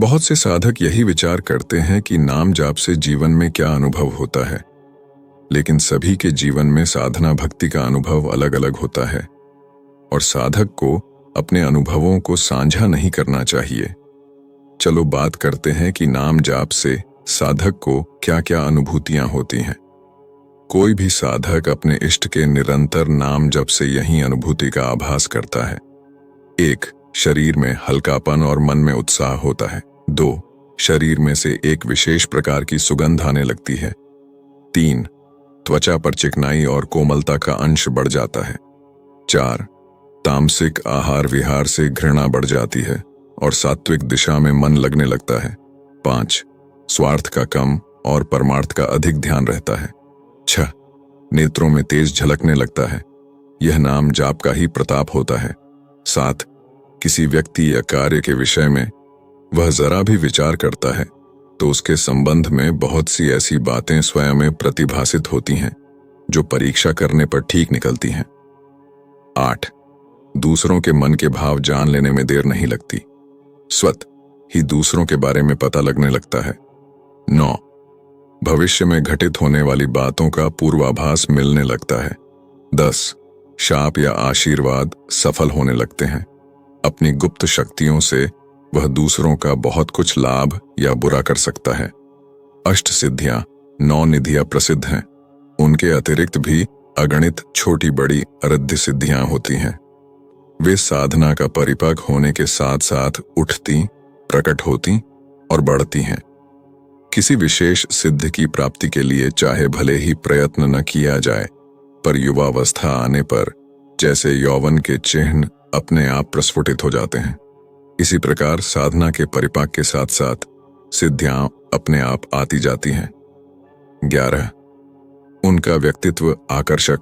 बहुत से साधक यही विचार करते हैं कि नाम जाप से जीवन में क्या अनुभव होता है, लेकिन सभी के जीवन में साधना भक्ति का अनुभव अलग अलग होता है और साधक को अपने अनुभवों को साझा नहीं करना चाहिए। चलो बात करते हैं कि नाम जाप से साधक को क्या क्या अनुभूतियां होती हैं। कोई भी साधक अपने इष्ट के निरंतर नाम जप से यही अनुभूति का आभास करता है। 1. शरीर में हल्कापन और मन में उत्साह होता है। 2. शरीर में से एक विशेष प्रकार की सुगंध आने लगती है। 3. त्वचा पर चिकनाई और कोमलता का अंश बढ़ जाता है। 4. तामसिक आहार विहार से घृणा बढ़ जाती है और सात्विक दिशा में मन लगने लगता है। 5. स्वार्थ का कम और परमार्थ का अधिक ध्यान रहता है। 6. नेत्रों में तेज झलकने लगता है। यह नाम जाप का ही प्रताप होता है। 7. किसी व्यक्ति या कार्य के विषय में वह जरा भी विचार करता है तो उसके संबंध में बहुत सी ऐसी बातें स्वयं में प्रतिभासित होती हैं जो परीक्षा करने पर ठीक निकलती हैं। 8. दूसरों के मन के भाव जान लेने में देर नहीं लगती, स्वतः ही दूसरों के बारे में पता लगने लगता है। 9. भविष्य में घटित होने वाली बातों का पूर्वाभास मिलने लगता है। 10. शाप या आशीर्वाद सफल होने लगते हैं। अपनी गुप्त शक्तियों से वह दूसरों का बहुत कुछ लाभ या बुरा कर सकता है। अष्ट सिद्धियां 9 निधियां प्रसिद्ध हैं। उनके अतिरिक्त भी अगणित छोटी बड़ी अरध्य सिद्धियां होती हैं। वे साधना का परिपक्व होने के साथ साथ उठती, प्रकट होती और बढ़ती हैं। किसी विशेष सिद्धि की प्राप्ति के लिए चाहे भले ही प्रयत्न न किया जाए, पर युवावस्था आने पर जैसे यौवन के चिन्ह अपने आप प्रस्फुटित हो जाते हैं, इसी प्रकार साधना के परिपाक के साथ साथ सिद्धियां अपने आप आती जाती हैं। 11. उनका व्यक्तित्व आकर्षक,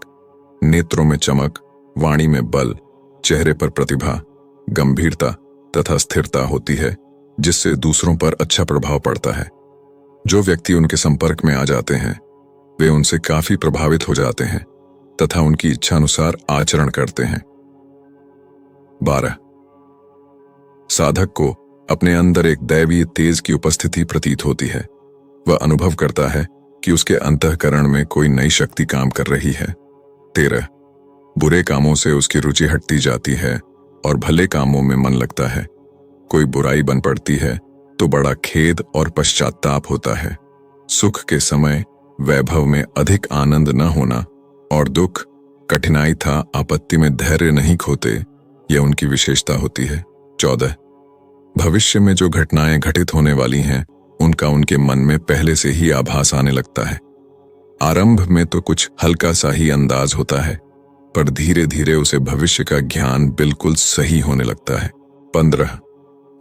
नेत्रों में चमक, वाणी में बल, चेहरे पर प्रतिभा, गंभीरता तथा स्थिरता होती है, जिससे दूसरों पर अच्छा प्रभाव पड़ता है। जो व्यक्ति उनके संपर्क में आ जाते हैं वे उनसे काफी प्रभावित हो जाते हैं तथा उनकी इच्छानुसार आचरण करते हैं। 12. साधक को अपने अंदर एक दैवीय तेज की उपस्थिति प्रतीत होती है। वह अनुभव करता है कि उसके अंतःकरण में कोई नई शक्ति काम कर रही है। 13. बुरे कामों से उसकी रुचि हटती जाती है और भले कामों में मन लगता है। कोई बुराई बन पड़ती है तो बड़ा खेद और पश्चाताप होता है। सुख के समय वैभव में अधिक आनंद न होना और दुख, कठिनाई था आपत्ति में धैर्य नहीं खोते, यह उनकी विशेषता होती है। 14. भविष्य में जो घटनाएं घटित होने वाली हैं उनका उनके मन में पहले से ही आभास आने लगता है। आरंभ में तो कुछ हल्का सा ही अंदाज होता है, पर धीरे धीरे उसे भविष्य का ज्ञान बिल्कुल सही होने लगता है। 15.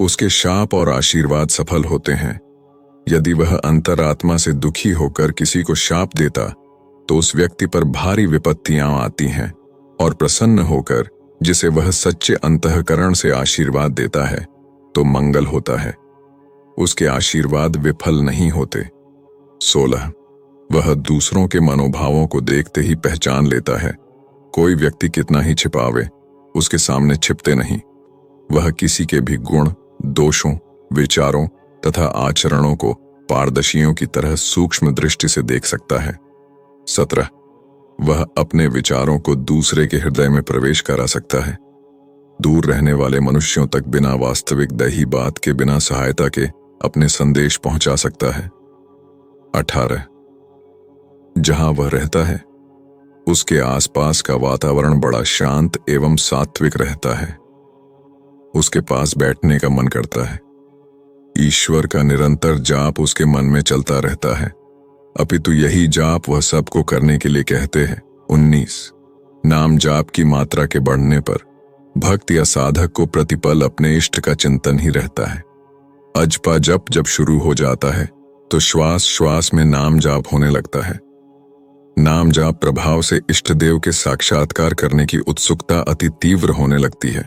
उसके शाप और आशीर्वाद सफल होते हैं। यदि वह अंतरात्मा से दुखी होकर किसी को शाप देता तो उस व्यक्ति पर भारी विपत्तियां आती हैं और प्रसन्न होकर जिसे वह सच्चे अंतःकरण से आशीर्वाद देता है तो मंगल होता है। उसके आशीर्वाद विफल नहीं होते। 16. वह दूसरों के मनोभावों को देखते ही पहचान लेता है। कोई व्यक्ति कितना ही छिपावे, उसके सामने छिपते नहीं। वह किसी के भी गुण, दोषों, विचारों तथा आचरणों को पारदर्शियों की तरह सूक्ष्म दृष्टि से देख सकता है। 17. वह अपने विचारों को दूसरे के हृदय में प्रवेश करा सकता है। दूर रहने वाले मनुष्यों तक बिना वास्तविक दैही बात के, बिना सहायता के अपने संदेश पहुंचा सकता है। 18. जहां वह रहता है उसके आसपास का वातावरण बड़ा शांत एवं सात्विक रहता है। उसके पास बैठने का मन करता है। ईश्वर का निरंतर जाप उसके मन में चलता रहता है, अपितु यही जाप वह सबको करने के लिए कहते हैं। 19. नाम जाप की मात्रा के बढ़ने पर भक्त या साधक को प्रतिपल अपने इष्ट का चिंतन ही रहता है। अजपा जप जब शुरू हो जाता है तो श्वास श्वास में नाम जाप होने लगता है। नाम जाप प्रभाव से इष्ट देव के साक्षात्कार करने की उत्सुकता अति तीव्र होने लगती है।